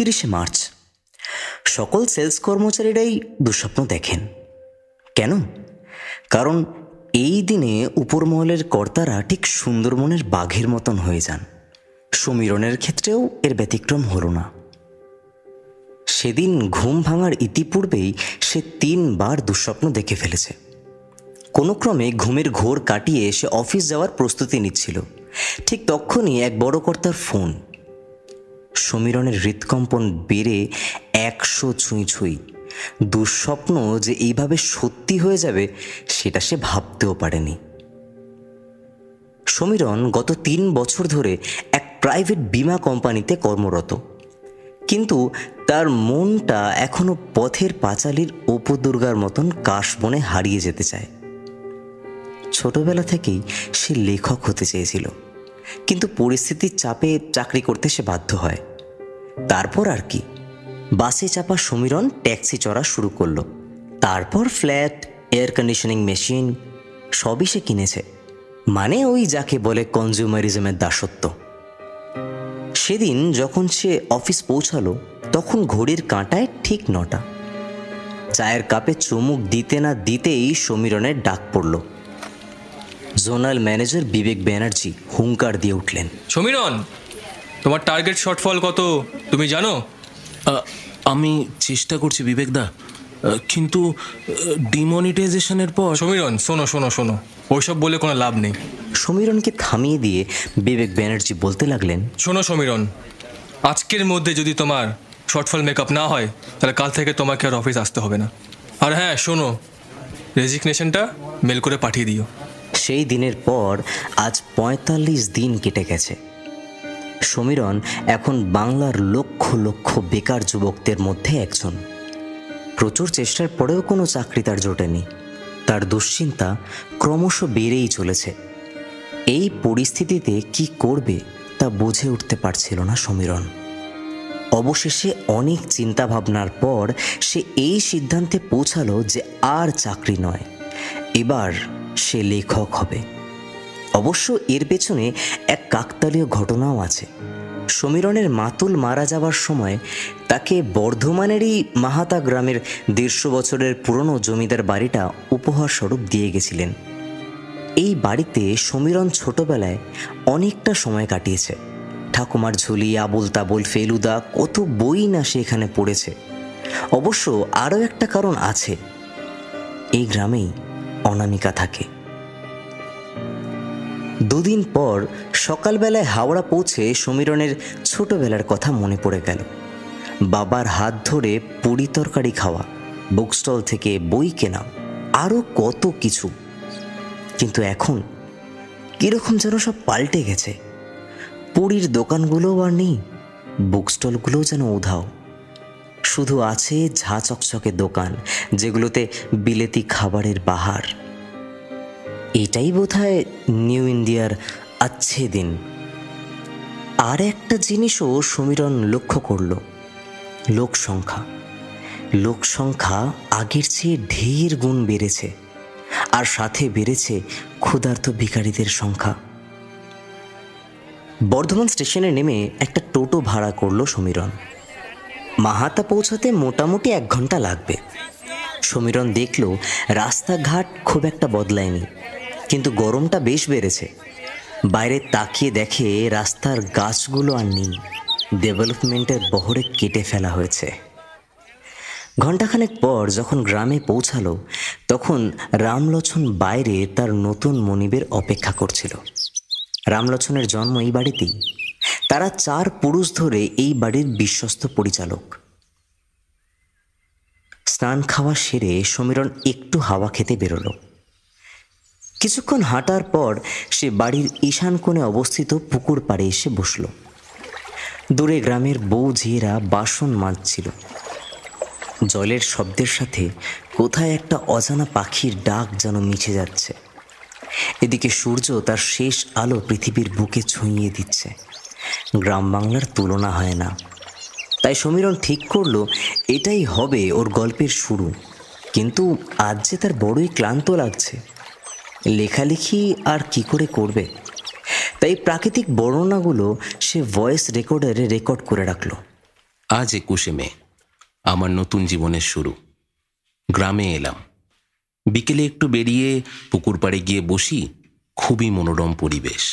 30 March. সকল sales কর্মচারীরাই দুঃস্বপ্ন দেখেন। কেন? কারণ এই দিনে উপরমহলের কর্তারা ঠিক সুন্দরবনের বাঘের মতন হয়ে যান। সমীরণের ক্ষেত্রেও এর ব্যতিক্রম হলো না। সেদিন ঘুম ভাঙার ইতিপূর্বেই সে 3বার দুঃস্বপ্ন দেখে ফেলেছে। কোনো ক্রমে ঘুমের ঘোর কাটিয়ে সে অফিস যাওয়ার প্রস্তুতি নিচ্ছিল। ঠিক তখনই এক বড় কর্তার ফোন। সমীরণের হৃৎকম্পন বেড়ে 100 ছুঁই। দুঃস্বপ্ন যে এইভাবে সত্যি হয়ে যাবে সেটা সে ভাবতেও পারেনি। সমীরণ গত 3 বছর ধরে এক প্রাইভেট বীমা কোম্পানিতে কর্মরত, কিন্তু তার মনটা এখনো পথের পাঁচালীর উপদুর্গার মতন কাশবনে হারিয়ে যেতে চায়। ছোটবেলা থেকেই সে লেখক হতে চেয়েছিল, কিন্তু পরিস্থিতির চাপে চাকরি করতে সে বাধ্য হয়। তারপর আর কি, বাসে চাপা সমীরণ ট্যাক্সি চড়া শুরু করলো। তারপর ফ্ল্যাট, এয়ার কন্ডিশনিং মেশিন সবই সে কিনেছে। মানে ওই যাকে বলে কনজিউমারিজমের দাসত্ব। সেদিন যখন সে অফিস পৌঁছালো তখন ঘড়ির কাঁটায় ঠিক 9টা। চায়ের কাপে চুমুক দিতে না দিতেই সমীরণের ডাক পড়ল। জোনাল ম্যানেজার বিবেক ব্যানার্জি হুঙ্কার দিয়ে উঠলেন, সমীরণ, তোমার টার্গেট শর্টফল কত তুমি জানো? আমি চেষ্টা করছি বিবেকদা, কিন্তু ডিমনিটাইজেশনের পর। সমীরণ, শোনো, ওইসব বলে কোনো লাভ নেই। সমীরণকে থামিয়ে দিয়ে বিবেক ব্যানার্জি বলতে লাগলেন, শোনো সমীরণ, আজকের মধ্যে যদি তোমার শর্টফল মেকআপ না হয় তাহলে কাল থেকে তোমাকে আর অফিস আসতে হবে না। আর হ্যাঁ শোনো, রেজিগনেশনটা মেল করে পাঠিয়ে দিও। সেই দিনের পর আজ 45 দিন কেটে গেছে। সমীরণ এখন বাংলার লক্ষ লক্ষ বেকার যুবকদের মধ্যে একজন। প্রচুর চেষ্টার পরেও কোনো চাকরি তার জোটেনি। তার দুশ্চিন্তা ক্রমশ বেড়েই চলেছে। এই পরিস্থিতিতে কি করবে তা বুঝে উঠতে পারছিল না সমীরণ। অবশেষে অনেক চিন্তা ভাবনার পর সে এই সিদ্ধান্তে পৌঁছালো যে আর চাকরি নয়, এবার সে লেখক হবে। অবশ্য এর পেছনে এক কাকতালীয় ঘটনাও আছে। সমীরণের মাতুল মারা যাওয়ার সময় তাকে বর্ধমানেরই মাহাতা গ্রামের 150 বছরের পুরনো জমিদার বাড়িটা উপহার স্বরূপ দিয়ে গেছিলেন। এই বাড়িতে সমীরণ ছোটবেলায় অনেকটা সময় কাটিয়েছে। ঠাকুমার ঝুলি, আবুল তাবুল, ফেলুদা, কত বই না সে এখানে পড়েছে। অবশ্য আরও একটা কারণ আছে, এই গ্রামেই অনামিকা থাকে। 2 দিন পর সকালবেলায় হাওড়া পৌঁছে সমীরণের ছোটবেলার কথা মনে পড়ে গেল। বাবার হাত ধরে পুরি তরকারি খাওয়া, বুকস্টল থেকে বই কেনা, আরও কত কিছু। কিন্তু এখন কীরকম যেন সব পাল্টে গেছে। পুরীর দোকানগুলোও আর নেই, বুকস্টলগুলোও যেন উধাও। শুধু আছে ঝা চকচকে দোকান, যেগুলোতে বিলেতি খাবারের বাহার। এটাই বোধহয় নিউ ইন্ডিয়ার আচ্ছে দিন। আর একটা জিনিসও সমীরণ লক্ষ্য করল, লোকসংখ্যা আগের চেয়ে ঢের গুণ বেড়েছে, আর সাথে বেড়েছে ক্ষুধার্ত ভিখারিদের সংখ্যা। বর্ধমান স্টেশনে নেমে একটা টোটো ভাড়া করলো সমীরণ। মাহাতা পৌঁছাতে মোটামুটি 1 ঘন্টা লাগবে। সমীরণ দেখল রাস্তাঘাট খুব একটা বদলায়নি, কিন্তু গরমটা বেশ বেড়েছে। বাইরে তাকিয়ে দেখে রাস্তার গাছগুলো আর নেই, ডেভেলপমেন্টের বহরে কেটে ফেলা হয়েছে। ঘণ্টাখানেক পর যখন গ্রামে পৌঁছালো তখন রামলোচন বাইরে তার নতুন মনিবের অপেক্ষা করছিল। রামলোচনের জন্ম এই বাড়িতেই। তারা 4 পুরুষ ধরে এই বাড়ির বিশ্বস্ত পরিচালক। স্নান খাওয়া সেরে সমীরণ একটু হাওয়া খেতে বেরোলো। কিছুক্ষণ হাঁটার পর সে বাড়ির ঈশান কোণে অবস্থিত পুকুর পাড়ে এসে বসল। দূরে গ্রামের বউ ঝিয়েরা বাসন মাজছিল। জলের শব্দের সাথে কোথায় একটা অজানা পাখির ডাক যেন মিশে যাচ্ছে। এদিকে সূর্য তার শেষ আলো পৃথিবীর বুকে ছুঁইয়ে দিচ্ছে। গ্রাম বাংলার তুলনা হয় না। তাই সমীরণ ঠিক করলো এটাই হবে ওর গল্পের শুরু। কিন্তু আজ যে তার বড়ই ক্লান্ত লাগছে। লেখালেখি আর কি করে করবে? তাই প্রাকৃতিক বর্ণনাগুলো সে ভয়েস রেকর্ডারে রেকর্ড করে রাখলো। আজ 21শে মে, আমার নতুন জীবনের শুরু। গ্রামে এলাম। বিকেলে একটু বেরিয়ে পুকুর পাড়ে গিয়ে বসি। খুবই মনোরম পরিবেশ।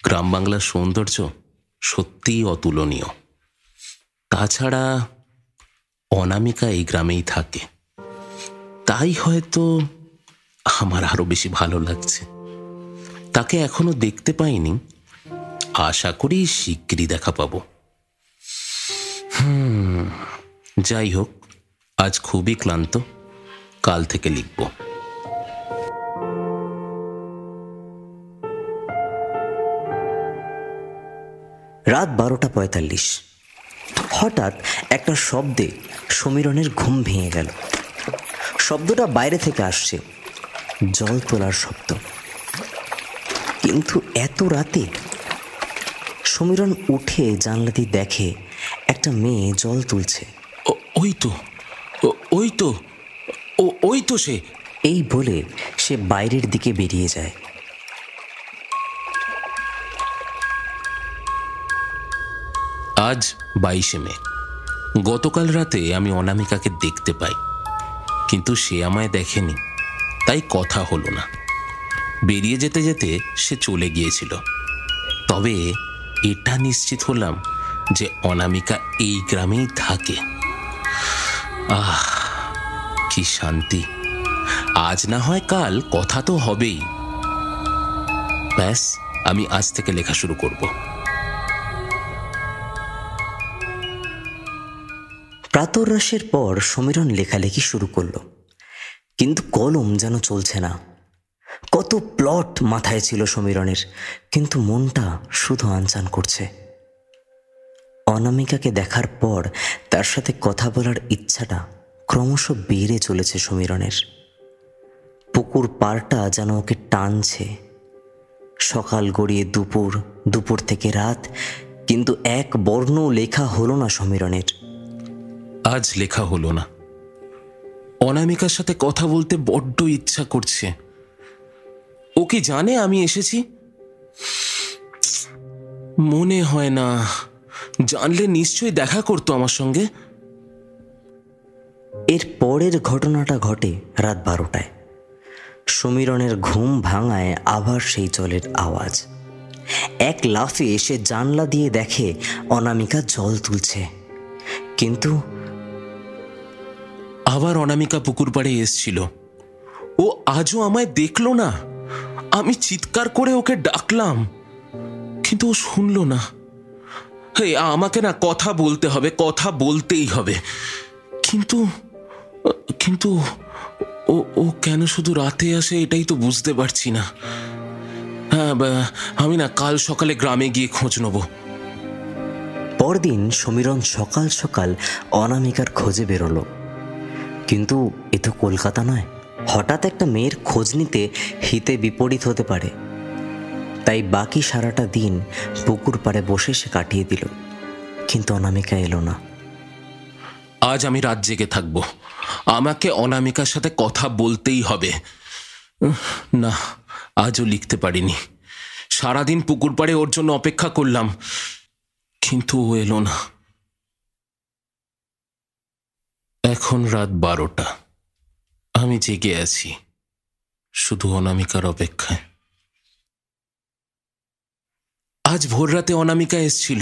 গ্রাম বাংলার সৌন্দর্য সত্যিই অতুলনীয়। তাছাড়া অনামিকা এই গ্রামেই থাকে, তাই হয়তো আমার আরো বেশি ভালো লাগছে। তাকে এখনো দেখতে পাইনি, আশা করি শিগগিরই দেখা পাবো। যাই হোক, আজ খুবই ক্লান্ত, কাল থেকে লিখব। রাত 12:45। হঠাৎ একটা শব্দে সমীরণের ঘুম ভেঙে গেল। শব্দটা বাইরে থেকে আসছে, জল তোলার শব্দ। কিন্তু এত রাতে? সমীরণ উঠে জানলা দিয়ে দেখে একটা মেয়ে জল তুলছে। ওই তো ওই তো ওই তো সে। এই বলে সে বাইরের দিকে বেরিয়ে যায়। আজ 22শে মে। গতকাল রাতে আমি অনামিকাকে দেখতে পাই, কিন্তু সে আমায় দেখেনি, তাই কথা হলো না। বেরিয়ে যেতে যেতে সে চলে গিয়েছিল। তবে এটা নিশ্চিত হলাম যে অনামিকা এই গ্রামেই থাকে। আহ, কি শান্তি! আজ না হয় কাল কথা তো হবেই। ব্যাস, আমি আজ থেকে লেখা শুরু করব। প্রাতরাশের পর সমীরণ লেখালেখি শুরু করলো, কিন্তু কলম যেন চলছে না। কত প্লট মাথায় ছিল সমীরণের, কিন্তু মনটা শুধু আনচান করছে। অনামিকাকে দেখার পর তার সাথে কথা বলার ইচ্ছাটা ক্রমশ বেড়ে চলেছে সমীরণের। পুকুর পাড়টা যেন ওকে টানছে। সকাল গড়িয়ে দুপুর, দুপুর থেকে রাত, কিন্তু এক বর্ণ লেখা হলো না সমীরণের। আজ লেখা হলো না। অনামিকার সাথে কথা বলতে বড্ড ইচ্ছা করছে। ও কি জানে আমি এসেছি? মনে হয় না। জানলে নিশ্চয়ই দেখা করতো আমার সঙ্গে। এর পরের ঘটনাটা ঘটে রাত 12টায়। সমীরণের ঘুম ভাঙায় আবার সেই জলের আওয়াজ। এক লাফে সে জানলা দিয়ে দেখে অনামিকা জল তুলছে, কিন্তু আবার অনামিকা পুকুর পাড়ে এসছিল। ও আজও আমায় দেখলো না। আমি চিৎকার করে ওকে ডাকলাম, কিন্তু ও শুনল না। আমাকে না কথা বলতে হবে, কথা বলতেই হবে। কিন্তু কিন্তু ও কেন শুধু রাতে আসে এটাই তো বুঝতে পারছি না। হ্যাঁ, আমি না কাল সকালে গ্রামে গিয়ে খোঁজ নেব। পরদিন সমীরণ সকাল সকাল অনামিকার খোঁজে বেরোলো। কিন্তু এ তো কলকাতা নয়। হঠাৎ একটা মেয়ের খোঁজ নিতে হিতে বিপরীত হতে পারে। তাই বাকি সারাটা দিন পুকুর পাড়ে বসে সে কাটিয়ে দিল, কিন্তু অনামিকা এলো না। আজ আমি রাত জেগে থাকবো। আমাকে অনামিকার সাথে কথা বলতেই হবে। না, আজও লিখতে পারিনি। সারাদিন পুকুর পাড়ে ওর জন্য অপেক্ষা করলাম, কিন্তু ও এলো না। এখন রাত 12টা। আমি জেগে আছি শুধু অনামিকার অপেক্ষায়। আজ ভোর রাতে অনামিকা এসছিল।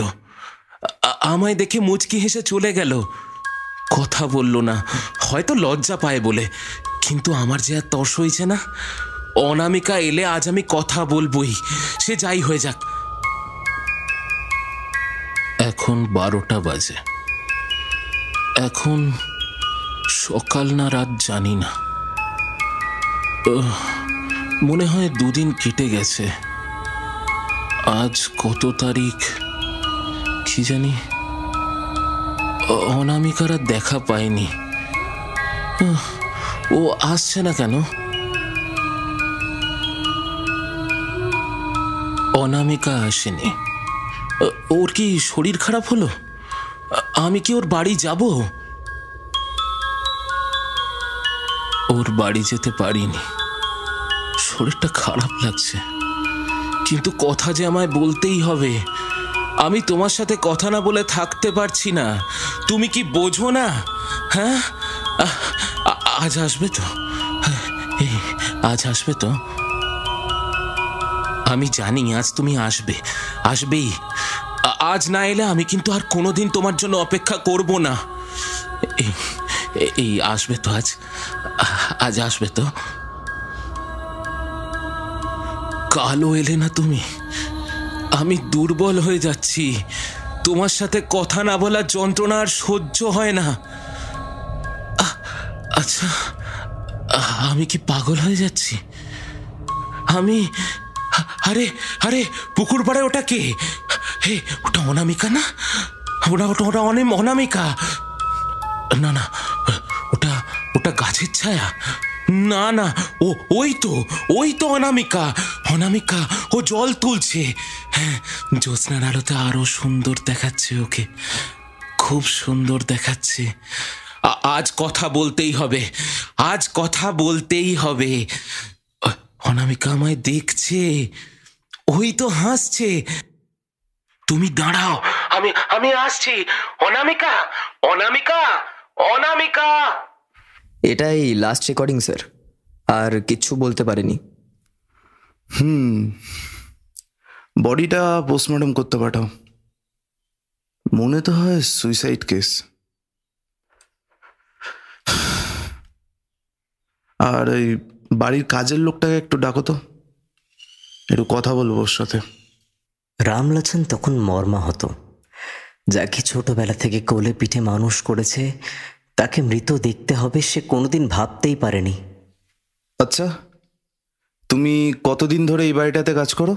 আমায় দেখে মুচকি হেসে চলে গেল। কথা বলল না, হয়তো লজ্জা পায় বলে। কিন্তু আমার যে আর তর্স হয়েছে না। অনামিকা এলে আজ আমি কথা বলবই, সে যাই হয়ে যাক। এখন 12টা বাজে। এখন সকাল না রাত জানি না। মনে হয় 2 দিন কেটে গেছে। আজ কত তারিখ কি জানি। অনামিকার আর দেখা পাইনি। ও আসছে না কেন? অনামিকা আসেনি। ওর কি শরীর খারাপ হলো? আমি কি ওর বাড়ি যাব? ওর বাড়ি যেতে পারিনি। শরীরটা খারাপ লাগছে, কিন্তু কথা যে আমায় বলতেই হবে। আমি তোমার সাথে কথা না বলে থাকতে পারছি না। তুমি কি বোঝো না? হ্যাঁ, আজ আসবে তো? আজ আসবে তো? আমি জানি আজ তুমি আসবে, আসবেই। আজ না এলে আমি কিন্তু আর কোনোদিন তোমার জন্য অপেক্ষা করব না। এই আসবে তো? আজ আসবে তো? কালও এলে না তুমি। আমি দুর্বল হয়ে যাচ্ছি। তোমার সাথে কথা না বলার যন্ত্রণা আর সহ্য হয় না। আচ্ছা, আমি কি পাগল হয়ে যাচ্ছি? আমি আরে আরে পুকুর পাড়ে ওটা কে? হে, ওটা অনামিকা না? ওটা ওটা ওটা অনামিকা। না না, ওটা ওটা গাছের ছায়া। না না, ওই তো অনামিকা। অনামিকা ও জল তুলছে। হ্যাঁ, জ্যোৎস্নার আলোতে আরো সুন্দর দেখাচ্ছে ওকে, খুব সুন্দর দেখাচ্ছে। আজ কথা বলতেই হবে, আজ কথা বলতেই হবে। অনামিকা আমায় দেখছে, ওই তো হাসছে। তুমি দাঁড়াও, আমি আসছি। অনামিকা, অনামিকা, অনামিকা। এটাই লাস্ট রেকর্ডিং স্যার, আর কিচ্ছু বলতে পারিনি। বডিটা পোস্টমর্টম করতে পাঠাও। মনে তো হয় সুইসাইড কেস। আর এই বাড়ির কাজের লোকটাকে একটু ডাকো তো, একটু কথা বলবো ওর সাথে। রামলোচন তখন মর্মাহত। যাকে ছোটবেলা থেকে কোলে পিঠে মানুষ করেছে, তাকে মৃত দেখতে হবে সে কোনোদিন ভাবতেই পারেনি। আচ্ছা, তুমি কতদিন ধরে এই বাড়িটাতে কাজ করো?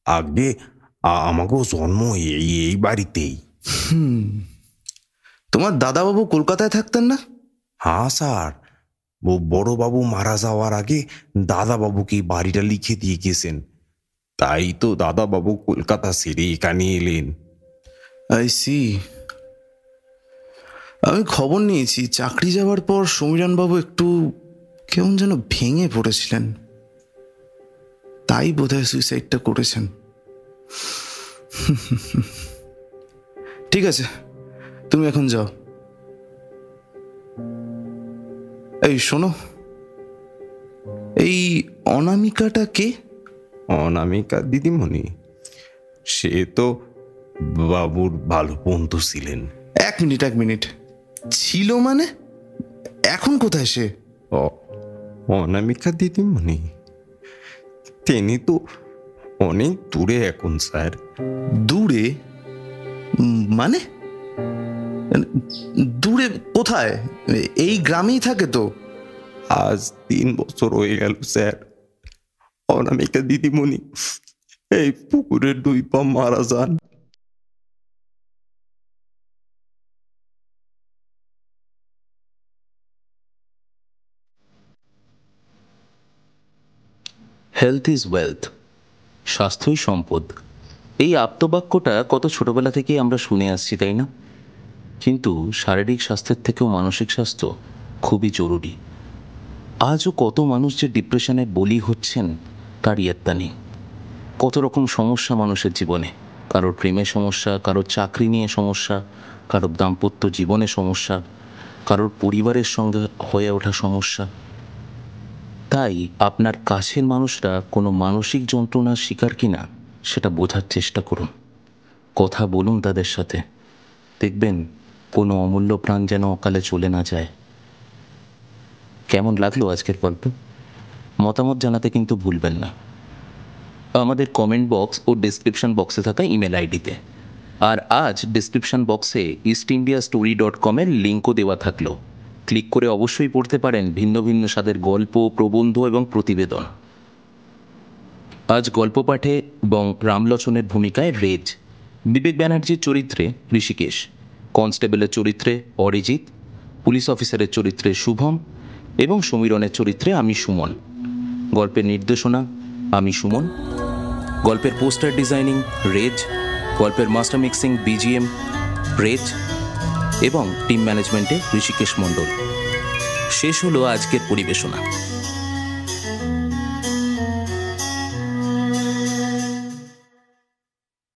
আগে আমাকেও জন্ম এই বাড়িতেই। তোমার দাদাবাবু কলকাতায় থাকতেন না? হ্যাঁ স্যার, বড়বাবু মারা যাওয়ার আগে দাদাবাবুকে বাড়িটা লিখে দিয়ে গেছেন, তাই তো দাদাবাবু কলকাতা ছেড়ে এখানে এলেন। I see. আমি খবর নিয়েছি চাকরি যাওয়ার পর সমীরণবাবু একটু কেমন যেন ভেঙে পড়েছিলেন, তাই বোধহয় সুইসাইডটা করেছেন। ঠিক আছে, তুমি এখন যাও। এই শোনো, এই অনামিকাটা কে? অনামিকা দিদিমণি, সে তো বাবুর ভালো বন্ধু ছিলেন। এক মিনিট, ছিল মানে? এখন কোথায় সে? অনামিকা দিদিমণি, তিনি তো অনেক দূরে এখন স্যার। দূরে মানে? দূরে কোথায়? এই গ্রামেই থাকে তো? আজ 3 বছর হয়ে গেল স্যার। অনামিকা দিদিমণি এই পুকুরের 2 পা মারা যান। হেলথ ইজ ওয়েলথ, স্বাস্থ্যই সম্পদ। এই আপ্তবাক্যটা কত ছোটবেলা থেকেই আমরা শুনে আসছি, তাই না? কিন্তু শারীরিক স্বাস্থ্যের থেকেও মানসিক স্বাস্থ্য খুবই জরুরি। আজও কত মানুষ যে ডিপ্রেশনের বলি হচ্ছেন তার ইয়ত্তা নেই। কত রকম সমস্যা মানুষের জীবনে, কারোর প্রেমের সমস্যা, কারোর চাকরি নিয়ে সমস্যা, কারোর দাম্পত্য জীবনে সমস্যা, কারোর পরিবারের সঙ্গে হয়ে ওঠা সমস্যা। তাই আপনার কাছের মানুষরা কোনো মানসিক যন্ত্রণার শিকার কিনা সেটা বোঝার চেষ্টা করুন, কথা বলুন তাদের সাথে। দেখবেন কোনো অমূল্য প্রাণ যেন অকালে চলে না যায়। কেমন লাগলো আজকের গল্প? মতামত জানাতে কিন্তু ভুলবেন না আমাদের কমেন্ট বক্স ও ডেসক্রিপশন বক্সে থাকা ইমেল আইডিতে। আর আজ ডেসক্রিপশন বক্সে eastindiastory.com এর লিঙ্কও দেওয়া থাকলো, ক্লিক করে অবশ্যই পড়তে পারেন ভিন্ন ভিন্ন স্বাদের গল্প, প্রবন্ধ এবং প্রতিবেদন। আজ গল্প পাঠে এবং রামলোচনের ভূমিকায় রেজ, বিবেক ব্যানার্জির চরিত্রে ঋষিকেশ, কনস্টেবলের চরিত্রে অরিজিৎ, পুলিশ অফিসারের চরিত্রে শুভম এবং সমীরণের চরিত্রে আমি সুমন। গল্পের নির্দেশনা আমি সুমন, গল্পের পোস্টার ডিজাইনিং রেজ, গল্পের মাস্টার মিক্সিং বিজিএম রেজ এবং টিম ম্যানেজমেন্টে ঋষিকেশ মণ্ডল। শেষ হলো আজকের পরিবেশনা।